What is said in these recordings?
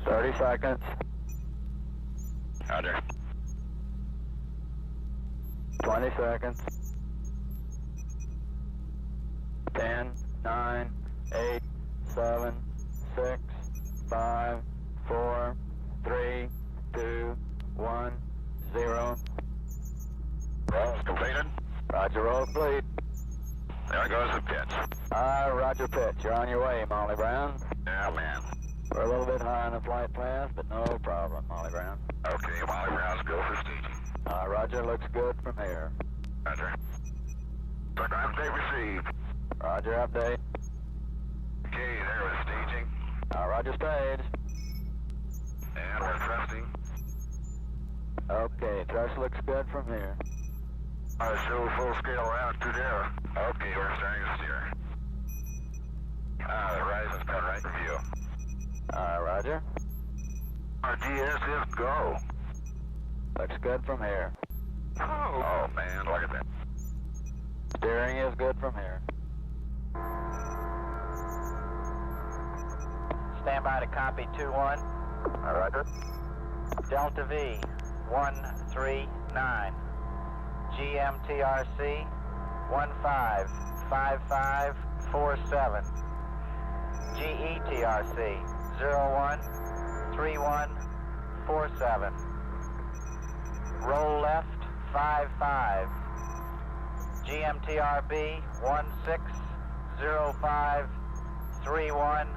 30 seconds. Roger. 20 seconds. 10, 9, 8, 7, 6, 5, 4, 3, 2, 1, 0. Roll's completed. Roger, roll complete. There goes the pitch. Roger pitch. You're on your way, Molly Brown. Yeah, man. We're a little bit high on the flight plans, but no problem, Molly Brown. Okay, Molly Brown's go for staging. Roger, looks good from here. Roger. Program update received. Roger, update. Okay, there was staging. Roger, stage. And we're thrusting. Okay, thrust looks good from here. Show full scale round to there. Okay, we're starting to steer. The horizon's got right in view. Roger. Our GS is go. Looks good from here. Oh man, look at that. Steering is good from here. Stand by to copy 2-1. Roger. Delta V 139. GMTRC 155547. GETRC 013147. Roll left 55. GMTRB 160531.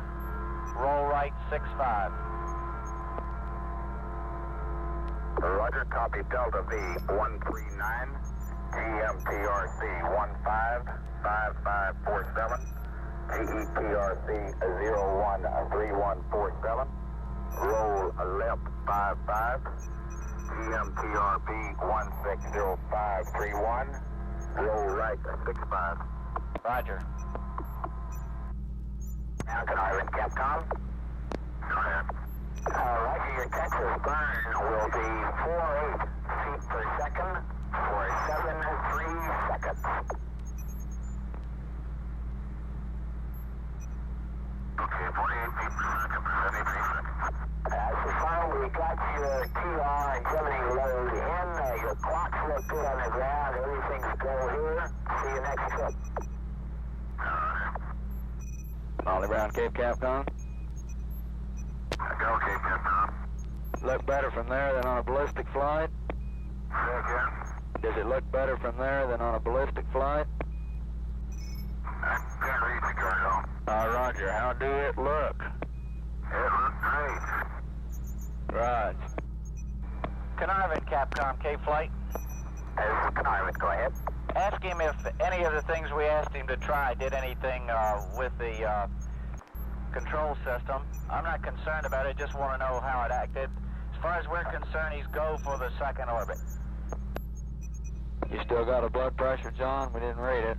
Roll right 65. Roger, copy Delta V 139. GMTRC 155547. GETRC 013147. Roll left 55. GMTRB 160531. Roll right 65. Roger. Now can I ring Capcom? Go ahead. Roger, your Texas burn will be 48 feet per second for 73 seconds. Okay, 48 feet per second for 73 seconds. So far, we got your TR and Gemini load in. Your clocks look good on the ground. Everything's go here. See you next trip. Molly Brown, Cape Capcom. Go, Cape Capcom. Look better from there than on a ballistic flight? Say again. Does it look better from there than on a ballistic flight? I can't read the cargo. Roger, how do it look? It looks great. Right. Carnarvon, Capcom, K-Flight. Carnarvon, go ahead. Ask him if any of the things we asked him to try did anything with the control system. I'm not concerned about it, just want to know how it acted. As far as we're concerned, he's go for the second orbit. You still got a blood pressure, John? We didn't read it.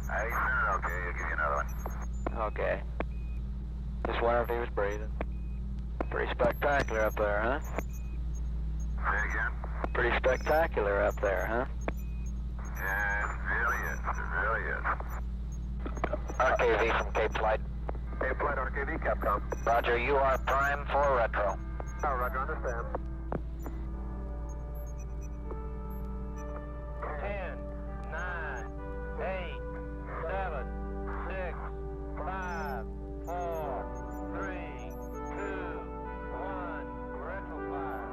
Hey, sir, okay, I'll give you another one. Okay. Just wonder if he was breathing. Pretty spectacular up there, huh? Say again. Pretty spectacular up there, huh? Yeah, it really is. It really is. RKV from Cape Flight. Cape Flight RKV, Capcom. Roger, you are prime for retro. Oh, Roger, understand. 10, 9, 8, 7, 6, 5, 4, 3, 2, 1, retro fire.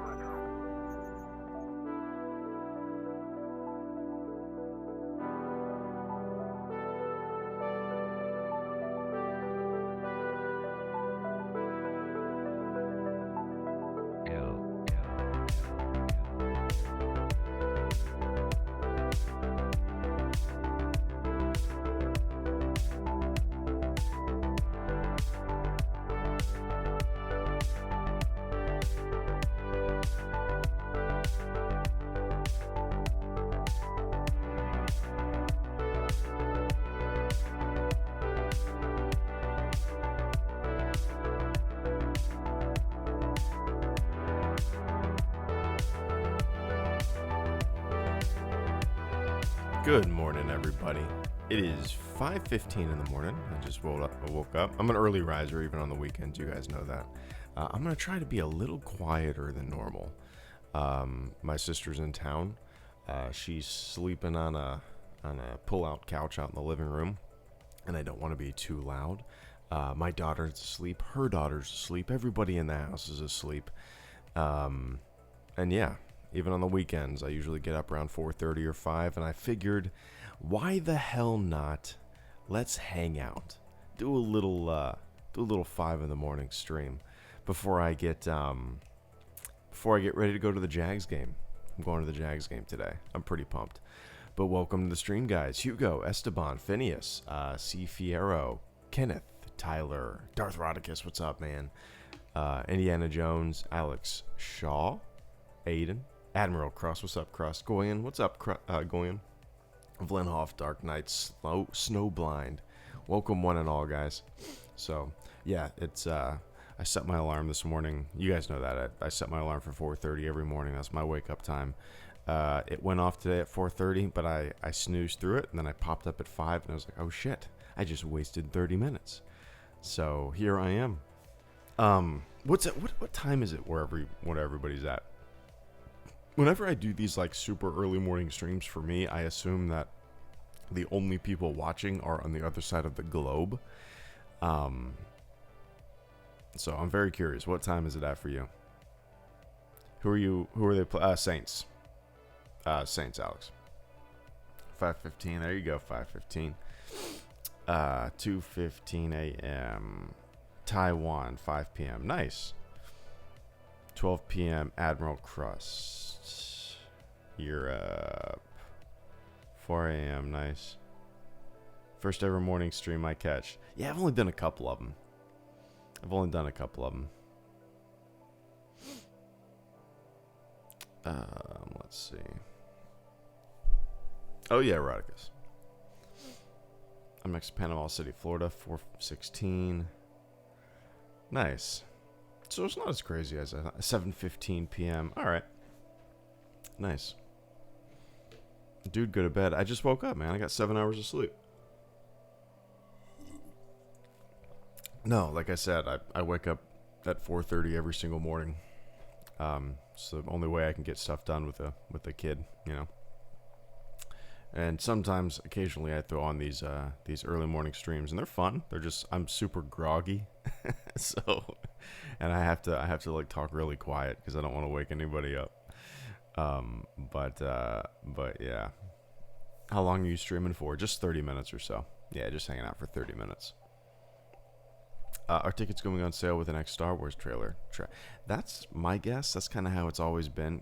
Good morning, everybody. It is 5:15 in the morning. I just woke up. I'm an early riser even on the weekends. You guys know that. I'm going to try to be a little quieter than normal. My sister's in town. She's sleeping on a pull-out couch out in the living room, and I don't want to be too loud. My daughter's asleep. Her daughter's asleep. Everybody in the house is asleep. And yeah, even on the weekends, I usually get up around 4:30 or 5, and I figured, why the hell not? Let's hang out. Do a little 5 in the morning stream before I get ready to go to the Jags game. I'm going to the Jags game today. I'm pretty pumped. But welcome to the stream, guys. Hugo, Esteban, Phineas, C. Fierro, Kenneth, Tyler, Darth Rodicus, what's up, man? Indiana Jones, Alex Shaw, Aiden, Admiral Cross, what's up, Cross? Goyen, what's up, Goyen? Vlenhoff, Dark Knight, Snowblind. Welcome one and all, guys. So, yeah, it's, I set my alarm this morning. You guys know that. I set my alarm for 4:30 every morning. That's my wake-up time. It went off today at 4:30, but I snoozed through it, and then I popped up at 5, and I was like, oh, shit. I just wasted 30 minutes. So, here I am. What time is it where everybody's at? Whenever I do these like super early morning streams, for me, I assume that the only people watching are on the other side of the globe. So I'm very curious. What time is it at for you? Who are they? Saints. Saints, Alex. 5:15. There you go. 5:15. 2:15 a.m. Taiwan. 5 p.m. Nice. 12 p.m. Admiral Crust. Europe. 4 a.m. Nice. First ever morning stream I catch. Yeah, I've only done a couple of them. Let's see. Oh yeah, Rodicus. I'm next to Panama City, Florida. 4:16. Nice. So it's not as crazy as 7:15 p.m. All right. Nice. Dude, go to bed. I just woke up, man. I got 7 hours of sleep. No, like I said, I wake up at 4:30 every single morning. It's the only way I can get stuff done with a kid, you know. And sometimes, occasionally, I throw on these early morning streams, and they're fun. They're just, I'm super groggy, so, and I have to like talk really quiet because I don't want to wake anybody up. But yeah. How long are you streaming for? Just 30 minutes or so. Yeah, just hanging out for 30 minutes. Our ticket's going on sale with the next Star Wars trailer. That's my guess. That's kind of how it's always been.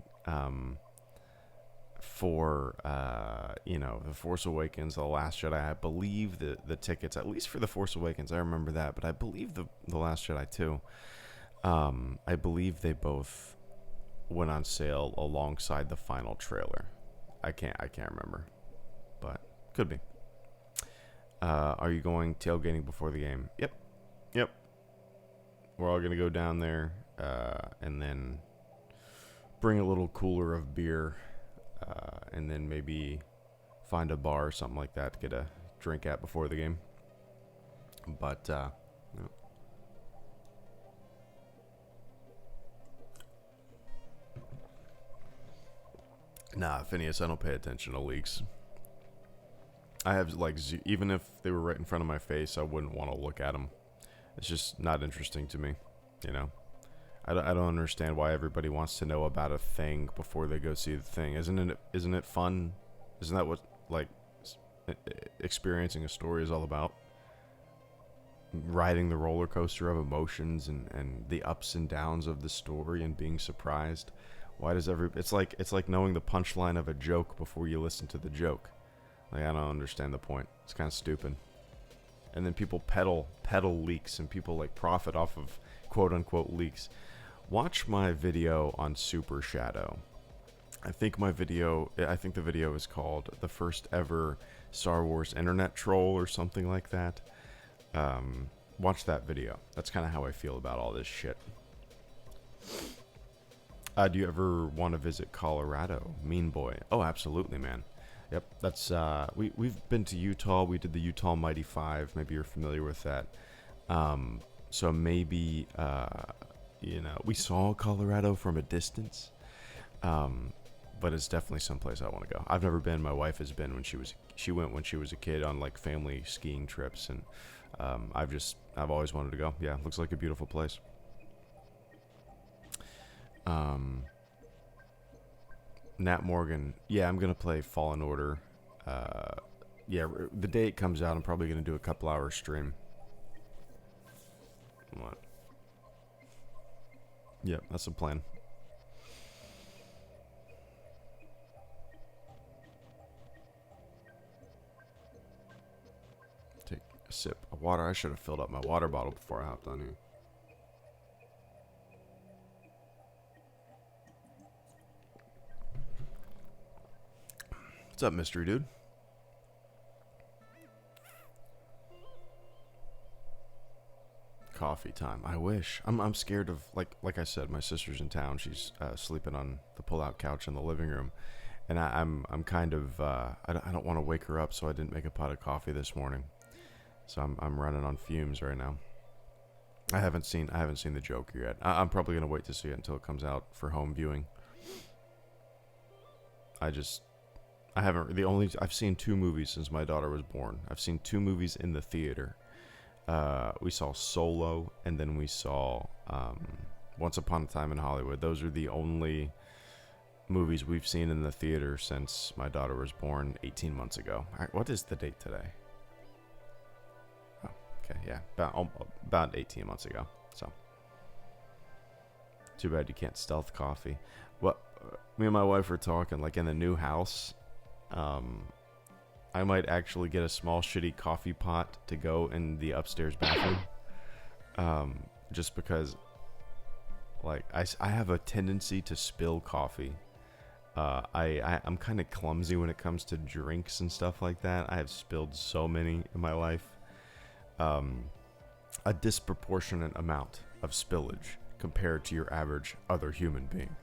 For The Force Awakens, The Last Jedi, I believe the tickets, at least for The Force Awakens, I remember that, but I believe the Last Jedi too. I believe they both went on sale alongside the final trailer. I can't remember, but could be. Are you going tailgating before the game? Yep. We're all gonna go down there and then bring a little cooler of beer. And then maybe find a bar or something like that to get a drink at before the game. But, no. Nah, Phineas, I don't pay attention to leaks. I have, like, even if they were right in front of my face, I wouldn't want to look at them. It's just not interesting to me, you know? I don't understand why everybody wants to know about a thing before they go see the thing. Isn't it fun? Isn't that what, like, experiencing a story is all about? Riding the roller coaster of emotions and the ups and downs of the story and being surprised. Why does it's like knowing the punchline of a joke before you listen to the joke. Like, I don't understand the point. It's kind of stupid. And then people peddle leaks, and people like profit off of quote unquote leaks. Watch my video on Super Shadow. I think the video is called The First Ever Star Wars Internet Troll or something like that. Watch that video. That's kind of how I feel about all this shit. Do you ever want to visit Colorado? Mean boy. Oh, absolutely, man. Yep, that's we've been to Utah. We did the Utah Mighty 5. Maybe you're familiar with that. So maybe we saw Colorado from a distance, but it's definitely someplace I want to go. I've never been. My wife has been when she went when she was a kid on like family skiing trips, and I've always wanted to go. Yeah, looks like a beautiful place. Nat Morgan, yeah, I'm gonna play Fallen Order. Yeah, the day it comes out, I'm probably gonna do a couple hour stream. What? Yep, that's the plan. Take a sip of water. I should have filled up my water bottle before I hopped on here. What's up, mystery dude? Coffee time. I wish. I'm scared of like I said, my sister's in town. She's sleeping on the pull-out couch in the living room, and I'm kind of I don't want to wake her up, so I didn't make a pot of coffee this morning. So I'm running on fumes right now. I haven't seen the Joker yet. I'm probably gonna wait to see it until it comes out for home viewing. I've seen 2 movies since my daughter was born. I've seen 2 movies in the theater. We saw Solo, and then we saw Once Upon a Time in Hollywood. Those are the only movies we've seen in the theater since my daughter was born 18 months ago. What is the date today? Oh, okay, yeah, about 18 months ago. So, too bad you can't stealth coffee. Well, me and my wife were talking, like in the new house. I might actually get a small shitty coffee pot to go in the upstairs bathroom. Just because, like, I have a tendency to spill coffee. I'm kind of clumsy when it comes to drinks and stuff like that. I have spilled so many in my life. A disproportionate amount of spillage compared to your average other human being.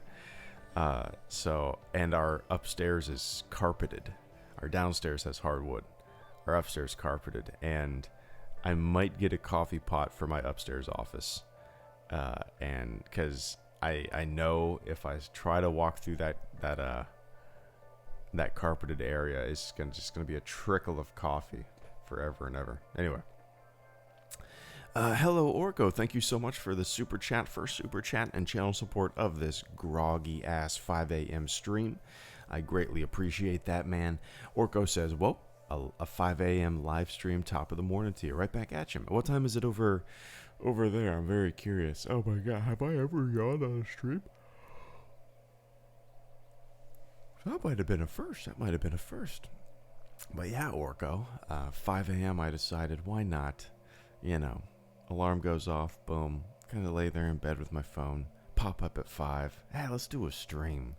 And our upstairs is carpeted. Our downstairs has hardwood. Our upstairs carpeted. And I might get a coffee pot for my upstairs office. And because I know if I try to walk through that carpeted area, it's just gonna be a trickle of coffee forever and ever. Anyway. Hello, Orko. Thank you so much for the super chat, first super chat, and channel support of this groggy ass 5 a.m. stream. I greatly appreciate that, man. Orko says, well, a 5 a.m. live stream, top of the morning to you. Right back at you. What time is it over there? I'm very curious. Oh my god, have I ever yawned on a stream? That might have been a first. But yeah, Orko, 5 a.m. I decided, why not? Alarm goes off, boom, kind of lay there in bed with my phone, pop up at 5. Hey, let's do a stream.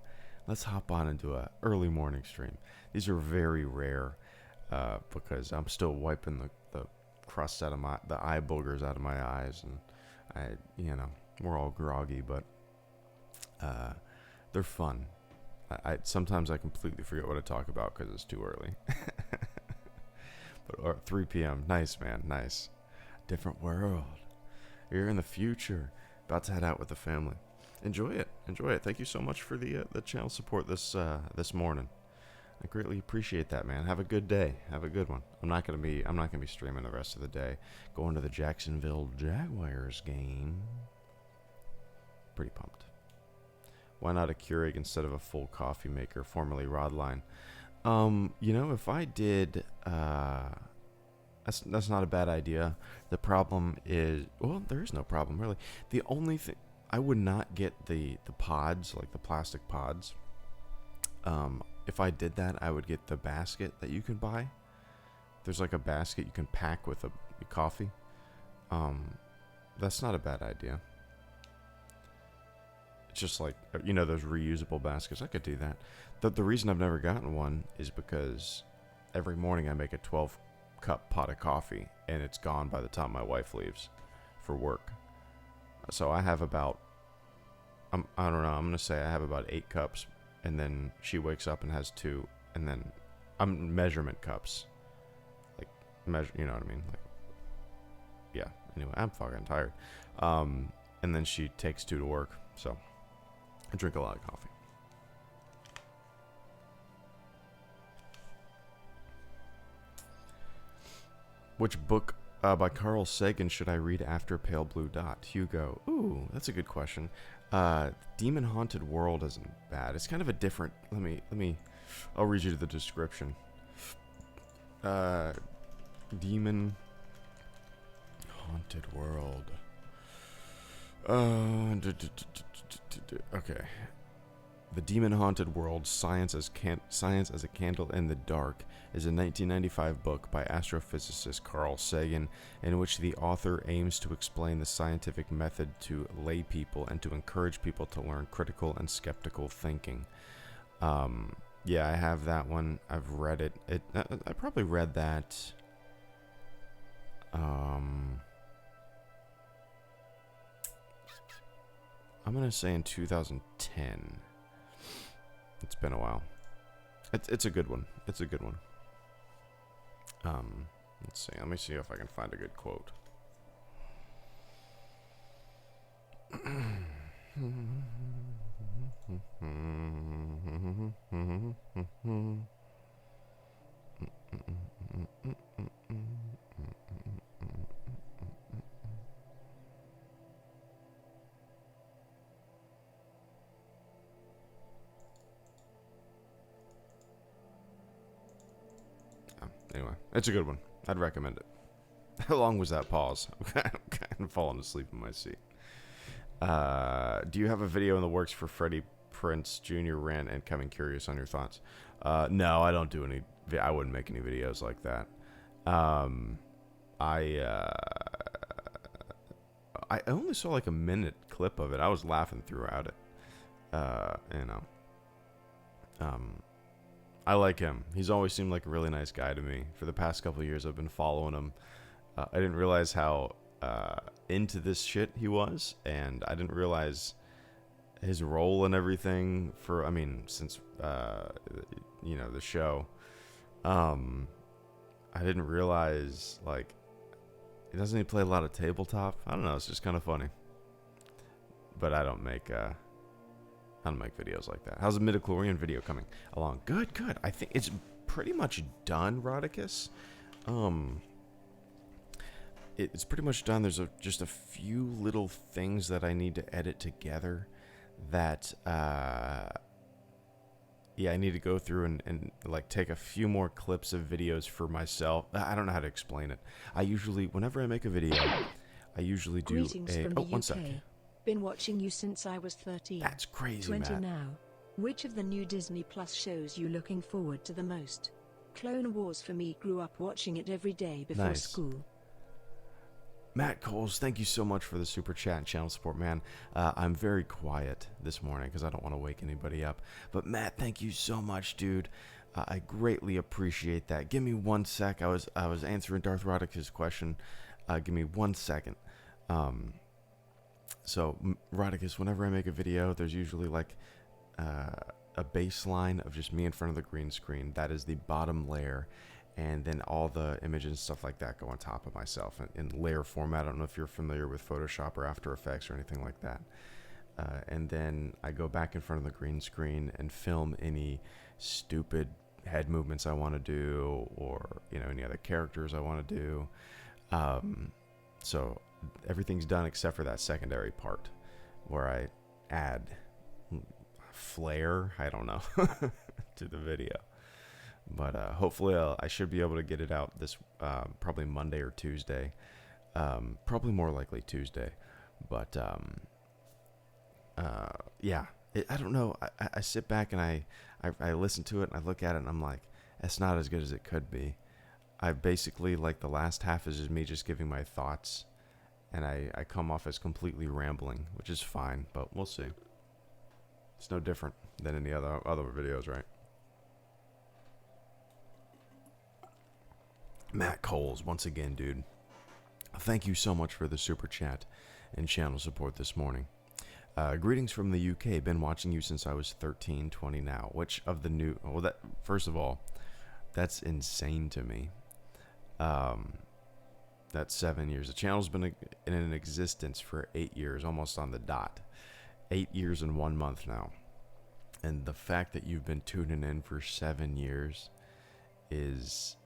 Let's hop on and do a early morning stream. These are very rare because I'm still wiping the crust out of the eye boogers out of my eyes, and we're all groggy, but they're fun. Sometimes I completely forget what to talk about because it's too early. But 3 p.m. Nice, man. Nice. Different world. You're in the future. About to head out with the family. Enjoy it. Thank you so much for the channel support this morning. I greatly appreciate that, man. Have a good day. Have a good one. I'm not gonna be streaming the rest of the day. Going to the Jacksonville Jaguars game. Pretty pumped. Why not a Keurig instead of a full coffee maker, formerly Rodline? If I did, that's not a bad idea. The problem is, well, there is no problem really. The only thing, I would not get the pods, like the plastic pods. If I did that, I would get the basket that you can buy. There's like a basket you can pack with a coffee. That's not a bad idea. It's just like, those reusable baskets. I could do that. The reason I've never gotten one is because every morning I make a 12-cup pot of coffee, and it's gone by the time my wife leaves for work. So I have about, I don't know, I'm going to say I have about 8 cups, and then she wakes up and has 2, and then measurement cups. Like, measure, you know what I mean? Like, yeah. Anyway, I'm fucking tired. And then she takes 2 to work. So, I drink a lot of coffee. Which book by Carl Sagan should I read after Pale Blue Dot? Hugo. Ooh, that's a good question. Demon Haunted World isn't bad. It's kind of a different. Let me. I'll read you the description. Demon Haunted World. Okay. The Demon Haunted World, Science as a Candle in the Dark, is a 1995 book by astrophysicist Carl Sagan, in which the author aims to explain the scientific method to lay people and to encourage people to learn critical and skeptical thinking. Yeah, I have that one. I've read it. I probably read that. I'm gonna say in 2010. It's been a while. It's a good one. It's a good one. Let's see. Let me see if I can find a good quote. Anyway, it's a good one. I'd recommend it. How long was that pause? I'm kind of falling asleep in my seat. Do you have a video in the works for Freddie Prinze Jr. rant and coming curious on your thoughts? No, I don't do any. I wouldn't make any videos like that. I only saw like a minute clip of it. I was laughing throughout it. You know. I like him. He's always seemed like a really nice guy to me. For the past couple of years, I've been following him. I didn't realize how into this shit he was, and I didn't realize his role and everything for, I mean, since, you know, the show. I didn't realize, like, doesn't he play a lot of tabletop? I don't know, it's just kind of funny. But I don't make videos like that. How's the midichlorian video coming along? Good. I think it's pretty much done, Rodicus. It's pretty much done. There's just a few little things that I need to edit together that, yeah, I need to go through and like take a few more clips of videos for myself. I don't know how to explain it. I usually, whenever I make a video, I usually do one second. Been watching you since I was 13. That's crazy, 20 Matt. now. Which of the new Disney Plus shows you looking forward to the most? Clone Wars for me, grew up watching it every day before school. Matt Coles, thank you so much for the super chat and channel support, man. I'm very quiet this morning because I don't want to wake anybody up. But Matt, thank you so much, dude. I greatly appreciate that. Give me 1 sec. I was answering Darth Roddick's question. Give me 1 second. So, Rodicus, whenever I make a video, there's usually like a baseline of just me in front of the green screen. That is the bottom layer. And then all the images and stuff like that go on top of myself in layer format. I don't know if you're familiar with Photoshop or After Effects or anything like that. And then I go back in front of the green screen and film any stupid head movements I want to do, or, you know, any other characters I want to do. So everything's done except for that secondary part where I add flair, I don't know, to the video. But hopefully I should be able to get it out this probably Monday or Tuesday. Probably more likely Tuesday. But yeah, I don't know. I sit back and I listen to it and I look at it and I'm like, it's not as good as it could be. I basically, like, the last half is just me just giving my thoughts. And I come off as completely rambling, which is fine, but we'll see. It's no different than any other videos, right? Matt Coles, once again, dude. Thank you so much for the super chat and channel support this morning. Greetings from the UK. Been watching you since I was 13, 20 now. Which of the new... Well, that first of all, That's insane to me. That's 7 years. The channel's been in existence for 8 years, almost on the dot. 8 years and 1 month now. And the fact that you've been tuning in for 7 years is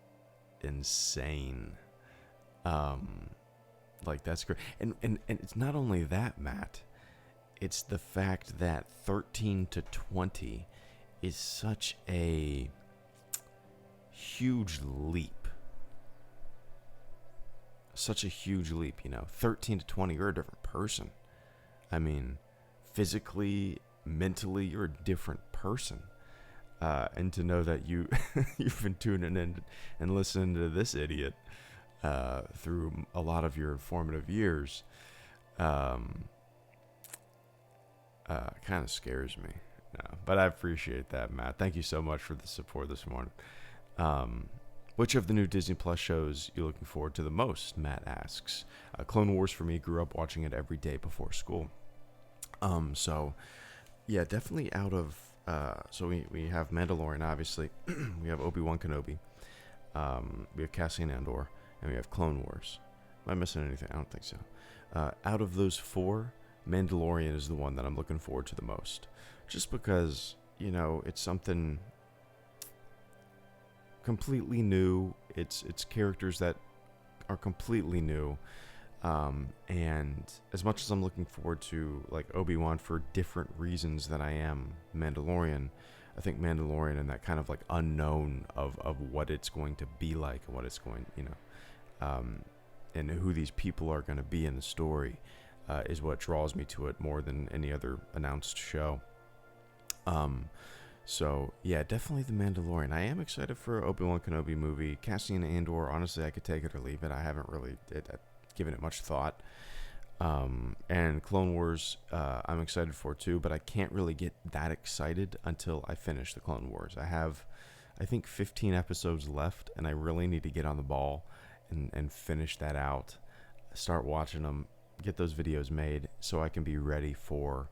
insane. Like, that's great. And it's not only that, Matt. It's the fact that 13 to 20 is such a huge leap. Such a huge leap, you know. 13 to 20, you're a different person. I mean, physically, mentally, you're a different person. And to know that you've been tuning in and listening to this idiot through a lot of your informative years, kind of scares me. No, but I appreciate that, Matt. Thank you so much for the support this morning. Which of the new Disney Plus shows you looking forward to the most? Matt asks. Clone Wars for me. Grew up watching it every day before school. So yeah, definitely out of. So we have Mandalorian, obviously. We have Obi-Wan Kenobi. We have Cassian Andor, and we have Clone Wars. Am I missing anything? I don't think so. Out of those 4, Mandalorian is the one that I'm looking forward to the most. Just because, you know, it's something completely new. It's characters that are completely new. And as much as I'm looking forward to, like, Obi-Wan for different reasons than I am Mandalorian, I think Mandalorian and that kind of, like, unknown of what it's going to be like and what it's going, you know, and who these people are going to be in the story is what draws me to it more than any other announced show. So yeah, definitely the Mandalorian. I am excited for Obi-Wan Kenobi movie. Cassian Andor, honestly, I could take it or leave it. I haven't really given it much thought. And Clone Wars, I'm excited for too, but I can't really get that excited until I finish the Clone Wars. I have, I think, 15 episodes left, and I really need to get on the ball and finish that out. Start watching them, get those videos made, so I can be ready for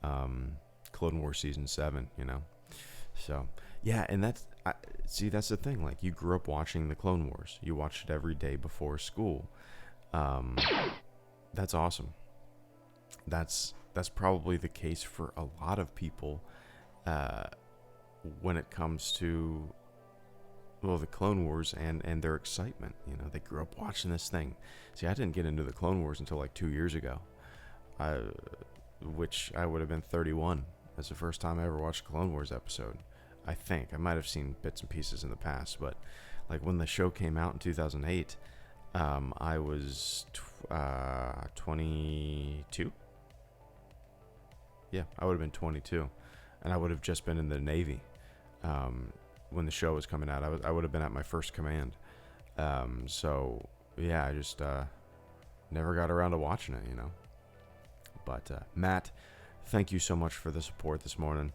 Clone Wars Season 7, you know? So, yeah, and that's the thing. Like, you grew up watching the Clone Wars. You watched it every day before school. That's awesome. That's probably the case for a lot of people when it comes to, well, the Clone Wars and their excitement. You know, they grew up watching this thing. See, I didn't get into the Clone Wars until like 2 years ago, which I would have been 31. That's the first time I ever watched a Clone Wars episode. I think I might have seen bits and pieces in the past, but like when the show came out in 2008, I was 22. Yeah, I would have been 22, and I would have just been in the Navy when the show was coming out. I would have been at my first command. So yeah, I just never got around to watching it, you know. But Matt, thank you so much for the support this morning.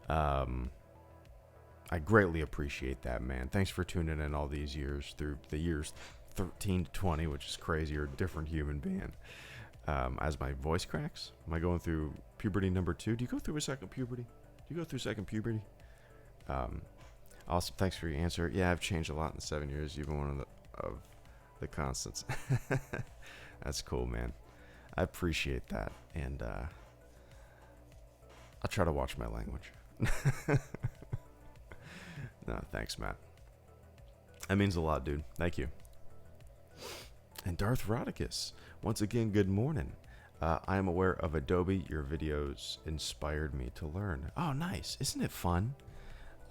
I greatly appreciate that, man. Thanks for tuning in all these years, through the years 13 to 20, which is crazy. You're a different human being. As my voice cracks, am I going through puberty number 2? Do you go through a second puberty? Do you go through second puberty? Awesome. Thanks for your answer. Yeah, I've changed a lot in the 7 years. You've been one of the constants. That's cool, man. I appreciate that, and I'll try to watch my language. No, thanks, Matt. That means a lot, dude. Thank you. And Darth Rodicus, once again, good morning. I am aware of Adobe. Your videos inspired me to learn. Oh, nice. Isn't it fun?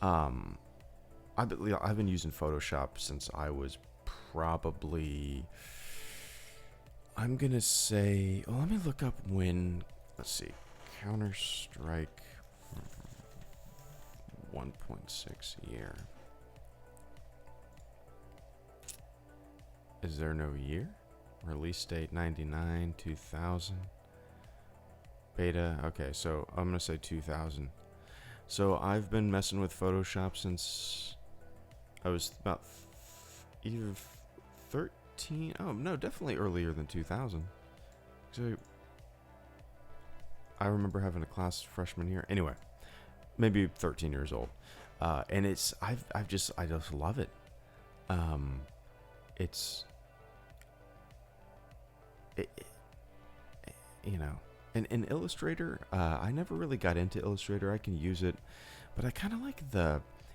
I've been using Photoshop since I was probably, I'm going to say, well, let me look up when, let's see, Counter-Strike 1.6 year. Is there no year? Release date 99, 2000. Beta, okay, so I'm going to say 2000. So I've been messing with Photoshop since I was about either 13. Oh, no, definitely earlier than 2000. So I remember having a class freshman year. Anyway, maybe 13 years old. And I just love it. It's, you know, and in Illustrator, I never really got into Illustrator. I can use it, but I kind of like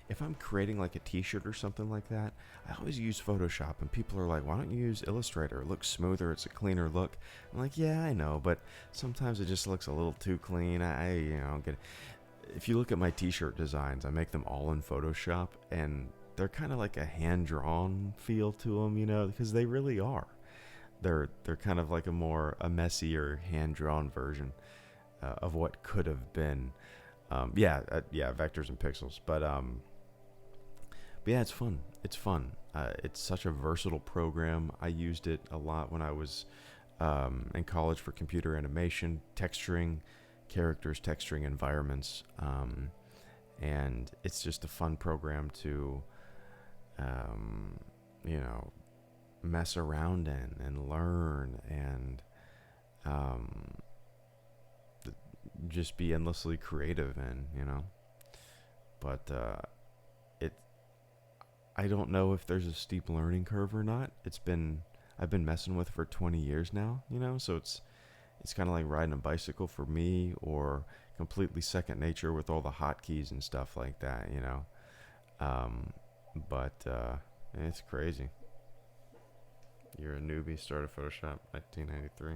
if I'm creating like a t-shirt or something like that, I always use Photoshop, and people are like, why don't you use Illustrator? It looks smoother, it's a cleaner look. I'm like, yeah, I know, but sometimes it just looks a little too clean. I get it. If you look at my t-shirt designs, I make them all in Photoshop, and they're kind of like a hand-drawn feel to them, because they really are. They're kind of like a messier hand-drawn version of what could have been. Vectors and pixels, but yeah, it's fun. It's fun. It's such a versatile program. I used it a lot when I was in college for computer animation, texturing characters, texturing environments, and it's just a fun program to mess around in and learn and just be endlessly creative in, but I don't know if there's a steep learning curve or not. I've been messing with it for 20 years now, so it's kind of like riding a bicycle for me, or completely second nature with all the hotkeys and stuff like that, but it's crazy. You're a newbie, started Photoshop 1993.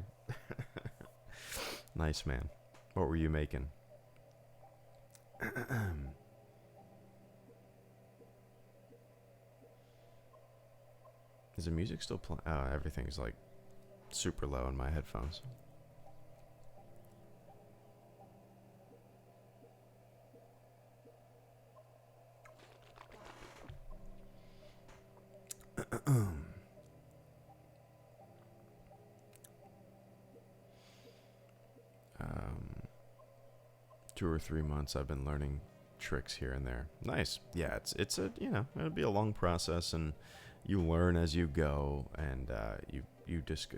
Nice, man. What were you making? Is the music still playing? Oh, everything's like super low in my headphones. Two or 3 months I've been learning tricks here and there. Nice. Yeah, it's a, it'll be a long process, and you learn as you go, and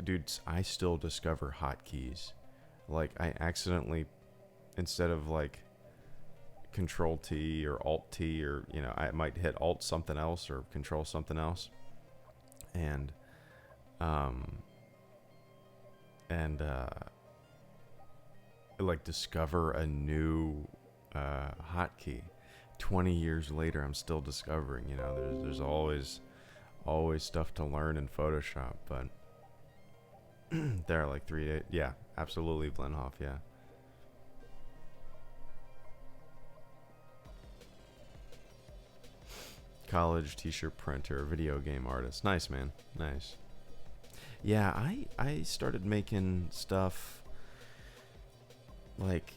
dudes, I still discover hotkeys. Like, I accidentally, instead of like Control T or Alt T, or I might hit Alt something else or Control something else, and like discover a new hotkey. 20 years later, I'm still discovering. There's always stuff to learn in Photoshop, but there are like 3 days. Yeah, absolutely, Blenhoff. Yeah. College t-shirt printer, video game artist. Nice, man. Nice. Yeah, I started making stuff like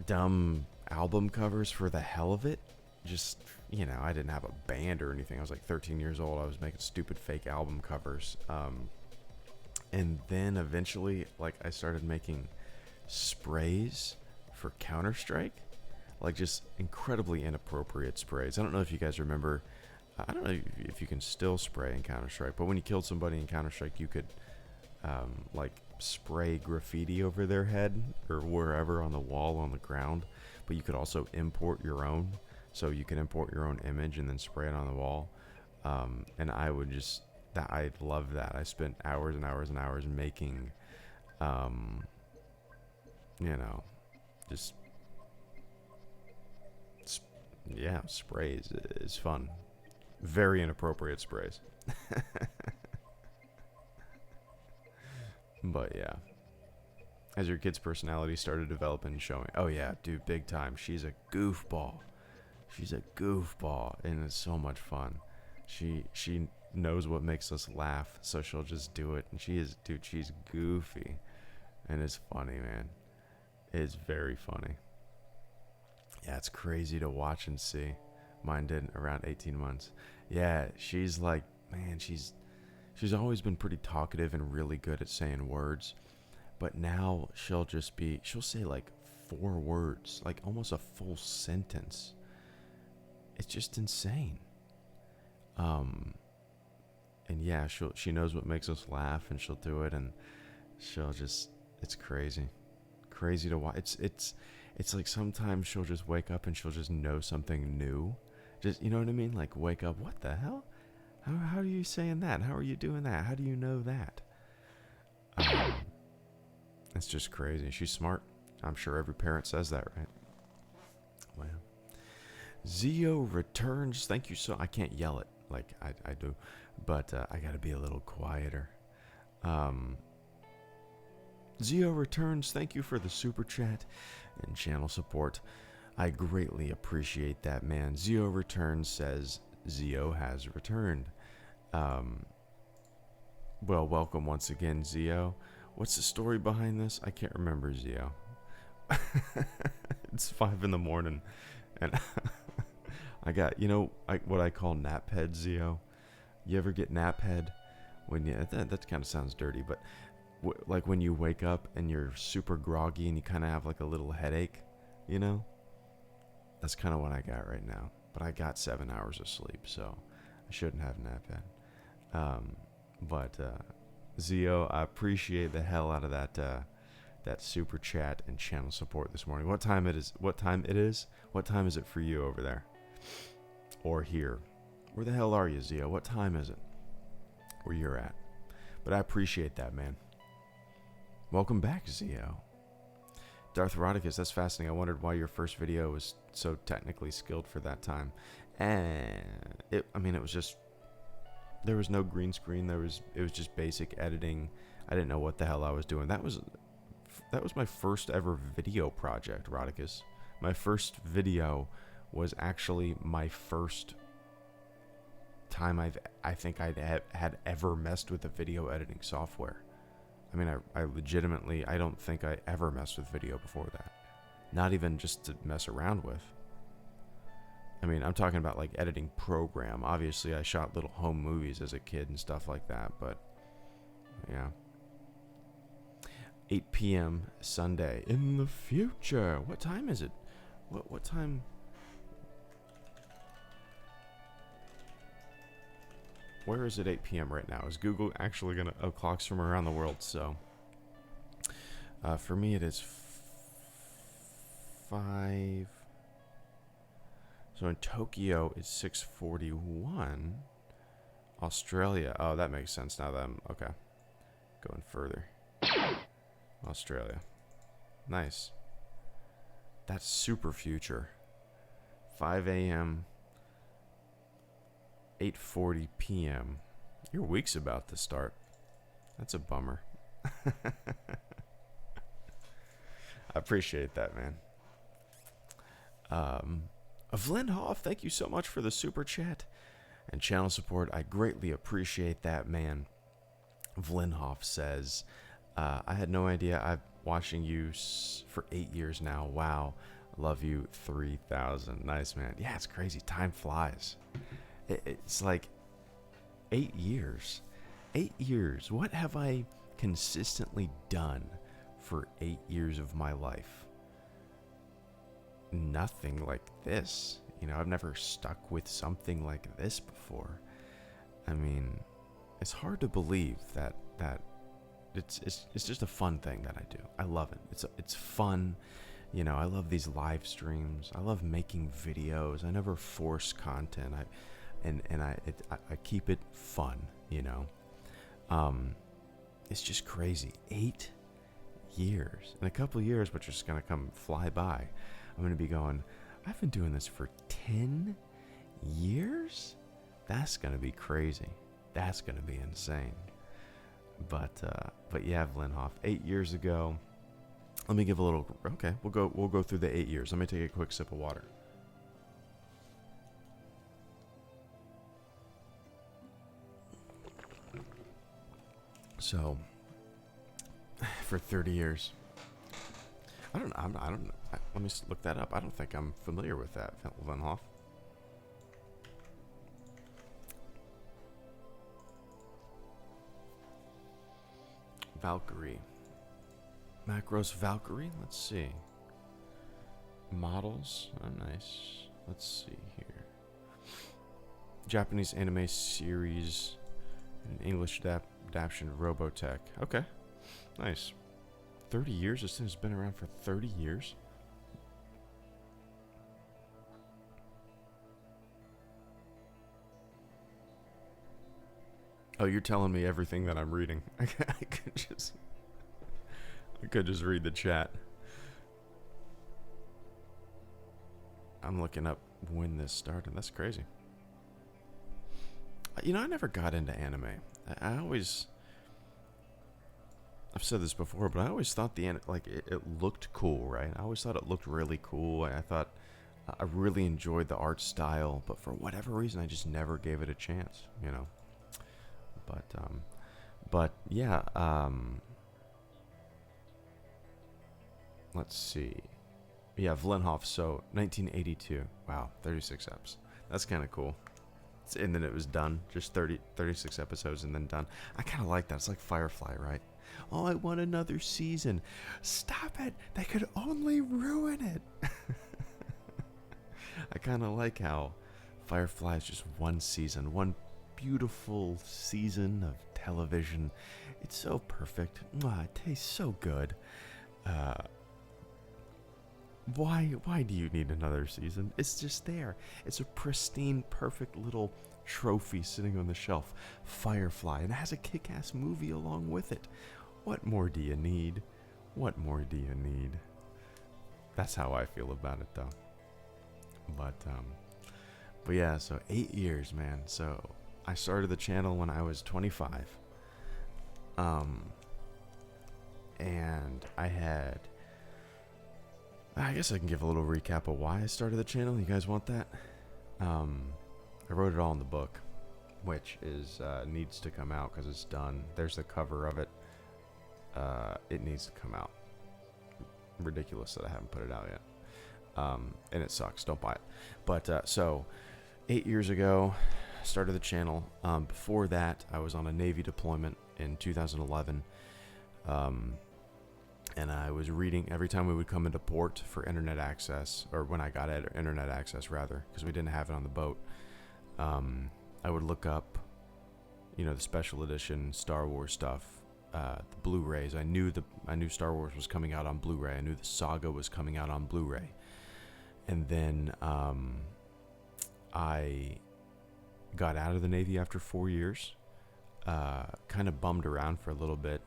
dumb album covers for the hell of it. Just, I didn't have a band or anything. I was like 13 years old. I was making stupid fake album covers. And then eventually, like, I started making sprays for Counter-Strike. Like, just incredibly inappropriate sprays. I don't know if you guys remember. I don't know if you can still spray in Counter-Strike, but when you killed somebody in Counter-Strike, you could, like, spray graffiti over their head or wherever on the wall, on the ground. But you could also import your own. So you can import your own image and then spray it on the wall. And I would just, I love that. I spent hours and hours and hours making, just, sprays is fun. Very inappropriate sprays. But yeah, as your kid's personality started developing and showing, oh yeah, dude, big time. She's a goofball. And it's so much fun. She knows what makes us laugh, so she'll just do it. And she's goofy, and it's funny, man. It's very funny. Yeah, it's crazy to watch and see. Mine did around 18 months. Yeah, she's like, man, she's always been pretty talkative and really good at saying words. But now she'll say like 4 words, like almost a full sentence. It's just insane. And yeah, she knows what makes us laugh, and she'll do it, and it's crazy to watch. It's like sometimes she'll just wake up and she'll just know something new, Just, you know what I mean? Like, wake up, what the hell? How are you saying that? How are you doing that? How do you know that? It's just crazy. She's smart. I'm sure every parent says that, right? Well, Zio returns. Thank you so. I can't yell it like I do, but I gotta be a little quieter. Zio returns. Thank you for the super chat and channel support. I greatly appreciate that, man. Zio returns says Zio has returned. Well, welcome once again, Zio. What's the story behind this? I can't remember, Zio. It's 5 in the morning, and I got, you know, what I call nap head, Zio. You ever get nap head? When you, that kind of sounds dirty, but like when you wake up and you're super groggy and you kind of have like a little headache, you know? That's kind of what I got right now. But I got 7 hours of sleep, so I shouldn't have nap head. But Zio, I appreciate the hell out of that super chat and channel support this morning. What time it is? What time it is? What time is it for you over there? Or here? Where the hell are you, Zio? What time is it? Where you're at? But I appreciate that, man. Welcome back, Zio. Darth Rodicus, that's fascinating. I wondered why your first video was so technically skilled for that time. And it was just, there was no green screen. It was just basic editing. I didn't know what the hell I was doing. That was my first ever video project, Rodicus. My first video was actually my first time I think I'd had ever messed with a video editing software. I mean, I legitimately, I don't think I ever messed with video before that. Not even just to mess around with. I mean, I'm talking about like editing program. Obviously, I shot little home movies as a kid and stuff like that, but yeah. 8 p.m. Sunday in the future. What time is it? What time? Where is it 8 p.m. right now? Is Google actually going to... Oh, clocks from around the world, so... for me, it is 5... So in Tokyo, it's 6:41. Australia... Oh, that makes sense now that I'm... Okay. Going further. Australia. Nice. That's super future. 5 a.m. 8:40 p.m. Your week's about to start. That's a bummer. I appreciate that, man. Vlyn Hoff, thank you so much for the super chat and channel support. I greatly appreciate that, man. Vlyn Hoff says, I had no idea. I've watching you for 8 years now. Wow. Love you 3,000. Nice, man. Yeah, it's crazy. Time flies. It's like 8 years. 8 years. What have I consistently done for 8 years of my life? Nothing like this. You know, I've never stuck with something like this before. I mean, it's hard to believe that it's just a fun thing that I do. I love it. It's fun. You know, I love these live streams. I love making videos. I never force content. I keep it fun, you know. It's just crazy. 8 years. In a couple of years, which are just going to come fly by, I'm going to be going, I've been doing this for 10 years? That's going to be crazy. That's going to be insane. But yeah, Vlinhoff, 8 years ago. Let me give a little, okay, we'll go through the 8 years. Let me take a quick sip of water. So, for 30 years, I don't know. Let me look that up. I don't think I'm familiar with that, Vlinhoff. Valkyrie. Macros Valkyrie? Let's see. Models? Oh, nice. Let's see here. Japanese anime series. An English adaptation of Robotech. Okay. Nice. 30 years? This thing's been around for 30 years? Oh, you're telling me everything that I'm reading. I could just read the chat. I'm looking up when this started. That's crazy. You know, I never got into anime. I've said this before, but I always thought it looked cool, right? I always thought it looked really cool. I thought I really enjoyed the art style, but for whatever reason, I just never gave it a chance, you know. But yeah, let's see. Yeah, Vlenhoff, so 1982. Wow, 36 eps. That's kind of cool. And then it was done. Just 36 episodes and then done. I kind of like that. It's like Firefly, right? Oh, I want another season. Stop it. They could only ruin it. I kind of like how Firefly is just one season. One beautiful season of television. It's so perfect. Mwah, it tastes so good. Why do you need another season? It's just there. It's a pristine, perfect little trophy sitting on the shelf. Firefly, and it has a kick-ass movie along with it. What more do you need? What more do you need? That's how I feel about it, though. But yeah, so 8 years, man. So I started the channel when I was 25. And I guess I can give a little recap of why I started the channel. You guys want that? I wrote it all in the book, which is needs to come out because it's done. There's the cover of it. It needs to come out. Ridiculous that I haven't put it out yet. And it sucks. Don't buy it. But so 8 years ago, I started the channel. Before that, I was on a Navy deployment in 2011. And I was reading every time we would come into port for internet access, or when I got internet access rather, because we didn't have it on the boat. I would look up, you know, the special edition Star Wars stuff, the Blu-rays. I knew Star Wars was coming out on Blu-ray. I knew the Saga was coming out on Blu-ray. And then I got out of the Navy after 4 years. Kind of bummed around for a little bit.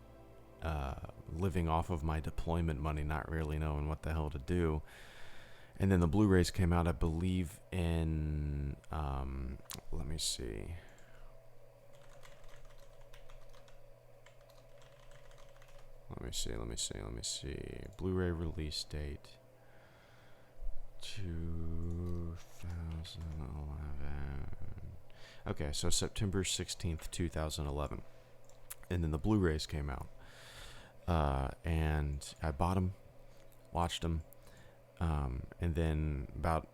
Living off of my deployment money, not really knowing what the hell to do. And then the Blu-rays came out, I believe, in, let me see. Let me see. Blu-ray release date, 2011. Okay, so September 16th, 2011. And then the Blu-rays came out. And I bought them, watched them, and then about,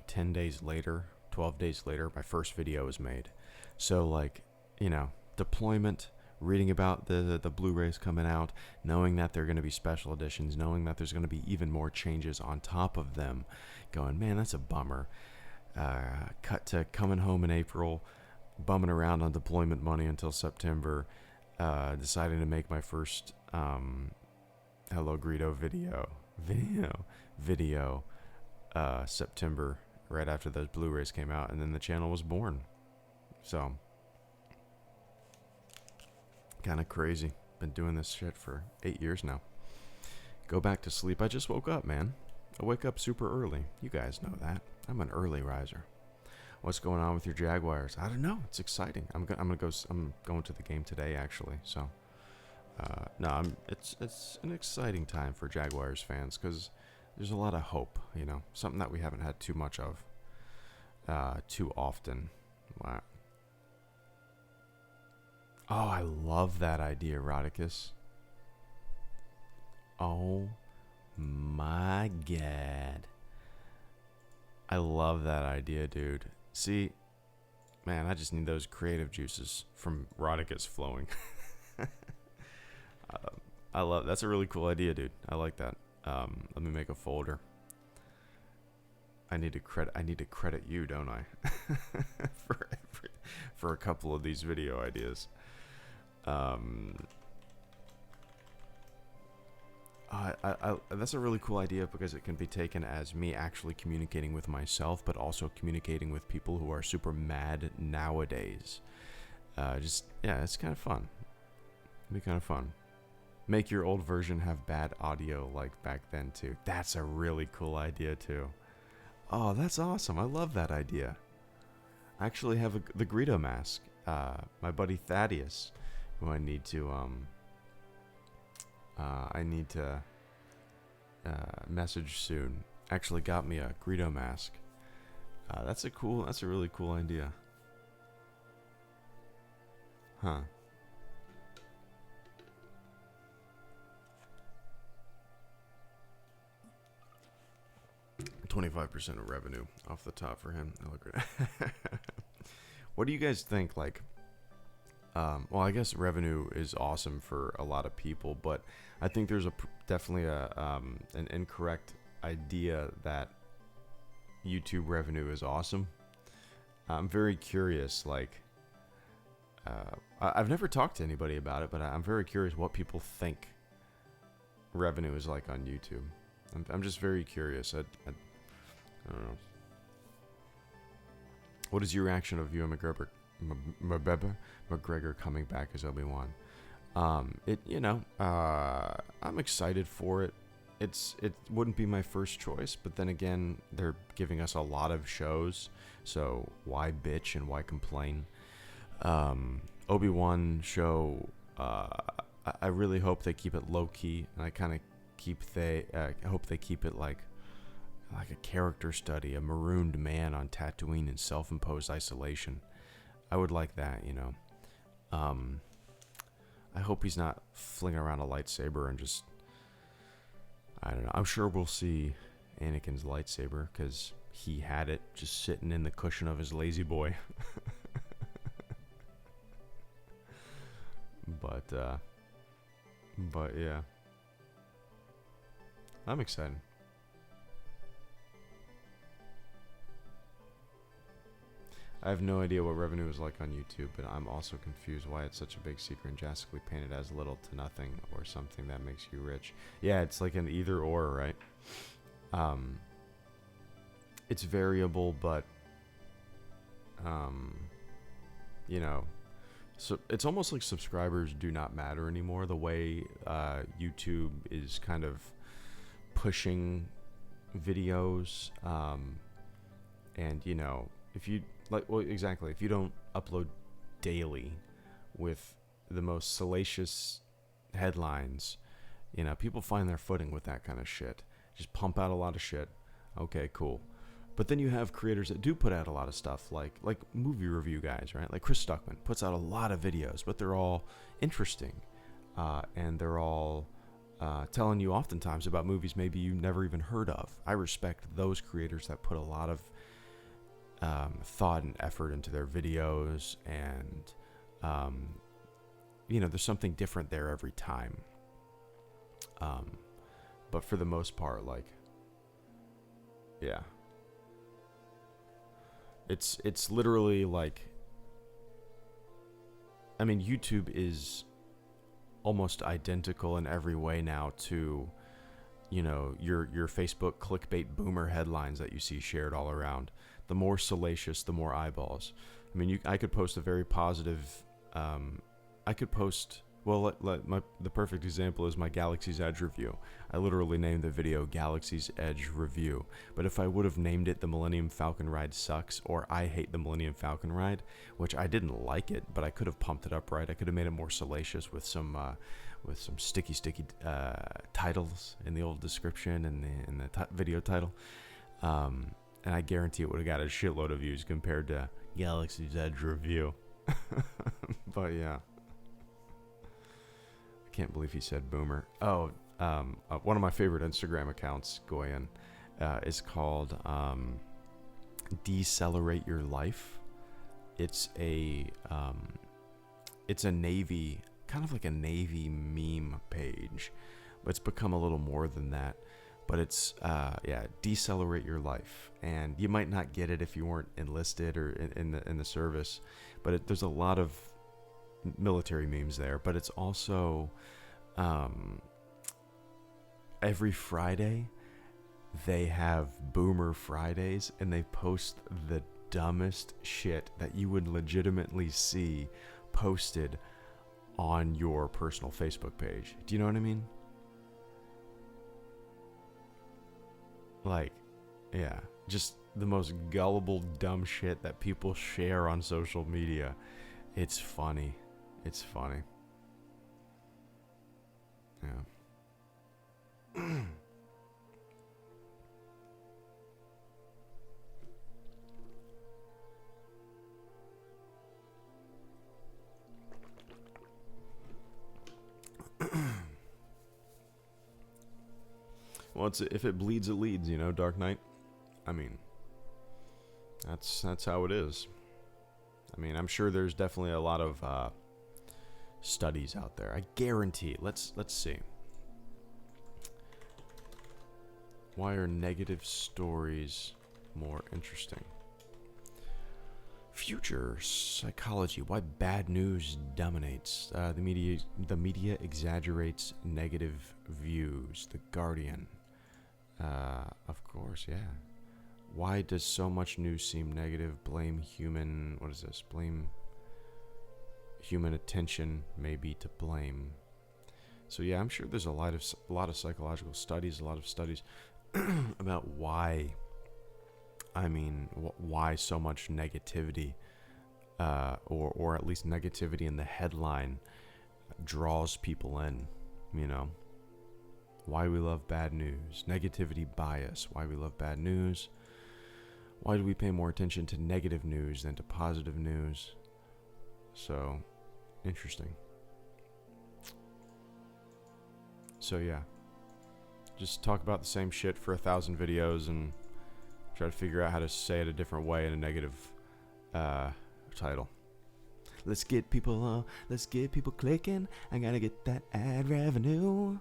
10 days later, 12 days later, my first video was made. So, deployment, reading about the Blu-rays coming out, knowing that they're going to be special editions, knowing that there's going to be even more changes on top of them, going, man, that's a bummer. Cut to coming home in April, bumming around on deployment money until September, deciding to make my first Hello Greedo video September, right after those Blu-rays came out, and then the channel was born. So kind of crazy. Been doing this shit for 8 years now. Go back to sleep. I just woke up, man. I wake up super early. You guys know that. I'm an early riser. What's going on with your Jaguars? I don't know. It's exciting. I'm going to the game today, actually. So, it's an exciting time for Jaguars fans because there's a lot of hope. You know, something that we haven't had too much of, too often. Wow. Oh, I love that idea, Rodicus. Oh my god. I love that idea, dude. See, man, I just need those creative juices from Rodicus flowing. That's a really cool idea, dude. I like that. Let me make a folder. I need to credit you, don't I? for a couple of these video ideas. That's a really cool idea because it can be taken as me actually communicating with myself, but also communicating with people who are super mad nowadays. just, yeah, it's kind of fun. It'd be kind of fun. Make your old version have bad audio like back then too. That's a really cool idea too. Oh, that's awesome. I love that idea. I actually have the Greedo mask. My buddy Thaddeus, who I need to message soon, actually got me a Greedo mask. That's a really cool idea. Huh. 25% of revenue off the top for him. I look great. What do you guys think? Like, well, I guess revenue is awesome for a lot of people, but I think there's definitely an incorrect idea that YouTube revenue is awesome. I'm very curious. Like, I've never talked to anybody about it, but I'm very curious what people think revenue is like on YouTube. I'm just very curious. I don't know. What is your reaction of Ewan McGregor coming back as Obi-Wan? I'm excited for it. It wouldn't be my first choice, but then again, they're giving us a lot of shows, so why bitch and why complain? Obi-Wan show, I really hope they keep it low key, and I kind of hope they keep it like a character study, a marooned man on Tatooine in self-imposed isolation. I would like that, you know. I hope he's not flinging around a lightsaber and just, I don't know. I'm sure we'll see Anakin's lightsaber because he had it just sitting in the cushion of his lazy boy. But yeah, I'm excited. I have no idea what revenue is like on YouTube, but I'm also confused why it's such a big secret and drastically painted as little to nothing or something that makes you rich. Yeah, it's like an either or, right? It's variable, but you know, so it's almost like subscribers do not matter anymore. The way YouTube is kind of pushing videos, and you know, if you if you don't upload daily with the most salacious headlines, you know, people find their footing with that kind of shit. Just pump out a lot of shit. Okay, cool. But then you have creators that do put out a lot of stuff, like movie review guys, right? Like Chris Stuckman puts out a lot of videos, but they're all interesting, and they're all telling you oftentimes about movies maybe you never even heard of. I respect those creators that put a lot of thought and effort into their videos, and you know, there's something different there every time. But for the most part, like, yeah, it's literally like, I mean, YouTube is almost identical in every way now to, you know, your Facebook clickbait boomer headlines that you see shared all around. The more salacious, the more eyeballs. I mean, I could post a very positive, I could post, well, the perfect example is my Galaxy's Edge review. I literally named the video Galaxy's Edge Review. But if I would have named it The Millennium Falcon Ride Sucks, or I Hate the Millennium Falcon Ride, which I didn't like it, but I could have pumped it up right. I could have made it more salacious with some sticky titles in the old description and in the video title. And I guarantee it would have got a shitload of views compared to Galaxy's Edge Review. But yeah. I can't believe he said boomer. Oh, one of my favorite Instagram accounts, Goyen, is called Decelerate Your Life. It's a Navy, kind of like a Navy meme page, but it's become a little more than that. But it's, Decelerate Your Life. And you might not get it if you weren't enlisted or in the service. But there's a lot of military memes there. But it's also, every Friday, they have Boomer Fridays. And they post the dumbest shit that you would legitimately see posted on your personal Facebook page. Do you know what I mean? Like, yeah, just the most gullible, dumb shit that people share on social media. It's funny. It's funny. Yeah. Well, if it bleeds, it leads, you know, Dark Knight. I mean, that's how it is. I mean, I'm sure there's definitely a lot of studies out there. I guarantee. Let's see. Why are negative stories more interesting? Future psychology. Why bad news dominates. The media exaggerates negative views. The Guardian. Of course, yeah. Why does so much news seem negative? Blame human. What is this? Blame human attention may be to blame. So yeah, I'm sure there's a lot of psychological studies, a lot of studies about why. I mean, why so much negativity, or at least negativity in the headline draws people in, you know. Why we love bad news. Negativity bias. Why we love bad news. Why do we pay more attention to negative news than to positive news? So, interesting. So yeah. Just talk about the same shit for 1,000 videos and try to figure out how to say it a different way in a negative title. Let's get people clicking. I gotta get that ad revenue.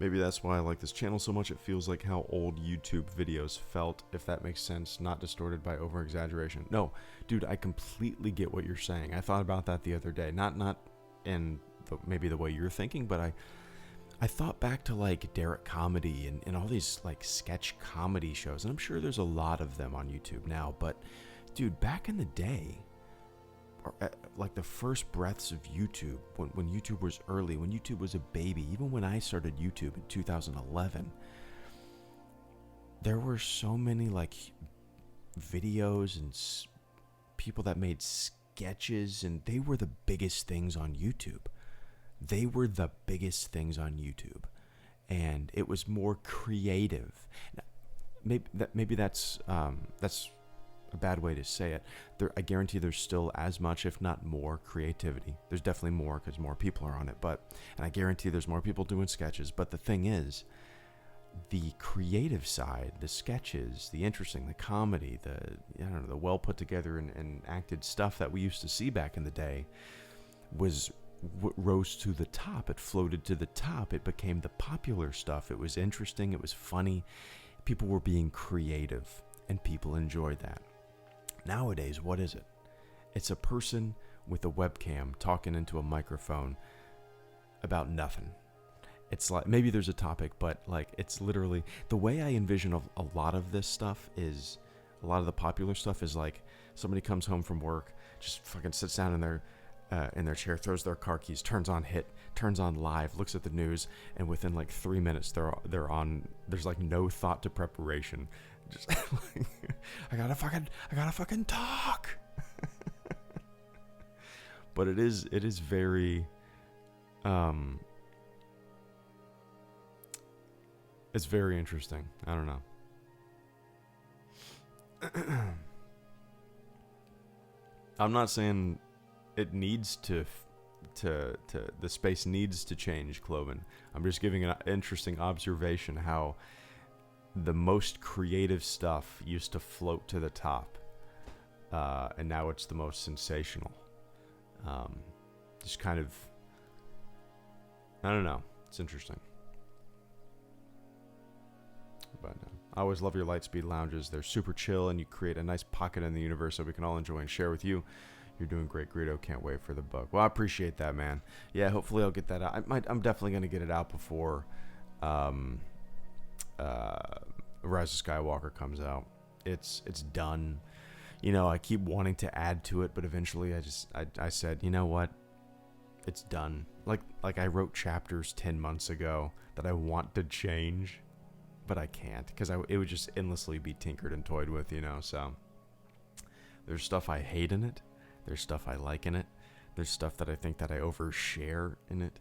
Maybe that's why I like this channel so much. It feels like how old YouTube videos felt, if that makes sense, not distorted by over-exaggeration. No, dude, I completely get what you're saying. I thought about that the other day. Not in maybe the way you're thinking, but I thought back to like Derek Comedy and all these like sketch comedy shows, and I'm sure there's a lot of them on YouTube now, but dude, back in the day, or like the first breaths of YouTube, when YouTube was early, when YouTube was a baby, even when I started YouTube in 2011, there were so many like videos and people that made sketches, and they were the biggest things on YouTube. They were the biggest things on YouTube, and it was more creative. Maybe that's a bad way to say it. I guarantee there's still as much, if not more, creativity. There's definitely more because more people are on it, and I guarantee there's more people doing sketches. But the thing is, the creative side, the sketches, the interesting, the comedy, the well put together and acted stuff that we used to see back in the day was rose to the top. It floated to the top. It became the popular stuff. It was interesting. It was funny. People were being creative, and people enjoyed that. Nowadays, what is it? It's a person with a webcam talking into a microphone about nothing. It's like, maybe there's a topic, but like, it's literally, the way I envision a lot of this stuff is, a lot of the popular stuff is like, somebody comes home from work, just fucking sits down in their chair, throws their car keys, turns on live, looks at the news, and within like 3 minutes, they're on, there's like no thought to preparation. Just like, I gotta fucking talk. But it is very, it's very interesting. I don't know. I'm not saying it needs to the space needs to change, Cloven. I'm just giving an interesting observation how the most creative stuff used to float to the top, and now it's the most sensational. Just kind of, I don't know. It's interesting. But I always love your Lightspeed lounges. They're super chill, and you create a nice pocket in the universe that we can all enjoy and share with you. You're doing great, Greedo. Can't wait for the book. Well, I appreciate that, man. Yeah, hopefully I'll get that out. I'm definitely going to get it out before Rise of Skywalker comes out. It's done. You know, I keep wanting to add to it, but eventually I said, you know what? It's done. Like I wrote chapters 10 months ago that I want to change, but I can't because it would just endlessly be tinkered and toyed with, you know. So there's stuff I hate in it. There's stuff I like in it. There's stuff that I think that I overshare in it.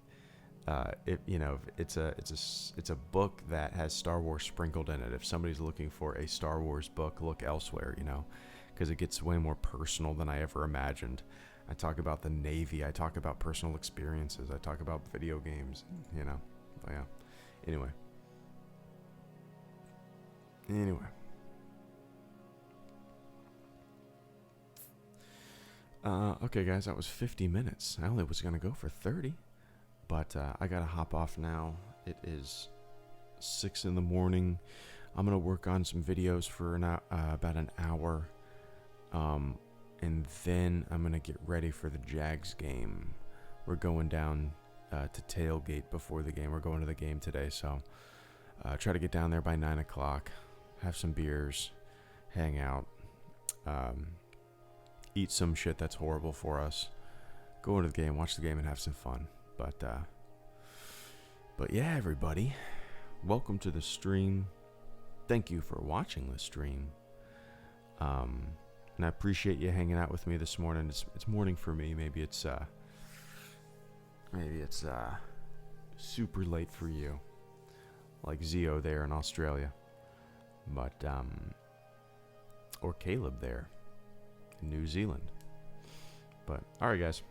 You know, it's a book that has Star Wars sprinkled in it. If somebody's looking for a Star Wars book, look elsewhere, you know, because it gets way more personal than I ever imagined. I talk about the Navy. I talk about personal experiences. I talk about video games, you know. But yeah. Anyway. Okay, guys, that was 50 minutes. I only was going to go for 30. But I got to hop off now. It is 6 in the morning. I'm going to work on some videos for about an hour. And then I'm going to get ready for the Jags game. We're going down to tailgate before the game. We're going to the game today. So try to get down there by 9 o'clock. Have some beers. Hang out. Eat some shit that's horrible for us. Go into the game, watch the game, and have some fun. But yeah, everybody, welcome to the stream. Thank you for watching the stream. And I appreciate you hanging out with me this morning. It's morning for me. Maybe it's super late for you, like Zio there in Australia, but or Caleb there in New Zealand. But all right, guys.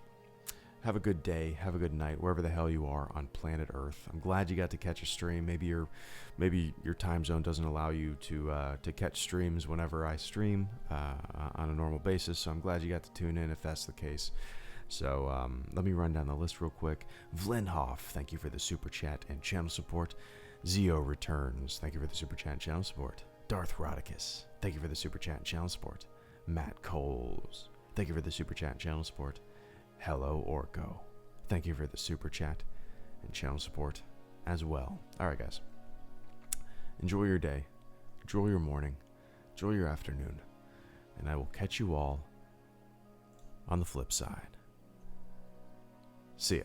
Have a good day. Have a good night, wherever the hell you are on planet Earth. I'm glad you got to catch a stream. Maybe your time zone doesn't allow you to catch streams whenever I stream on a normal basis. So I'm glad you got to tune in if that's the case. So let me run down the list real quick. Vlenhoff, thank you for the super chat and channel support. Zio returns, thank you for the super chat and channel support. Darth Rodicus, thank you for the super chat and channel support. Matt Coles, thank you for the super chat and channel support. Hello Orko, thank you for the super chat and channel support as well. Alright, guys, enjoy your day, enjoy your morning, enjoy your afternoon, and I will catch you all on the flip side. See ya.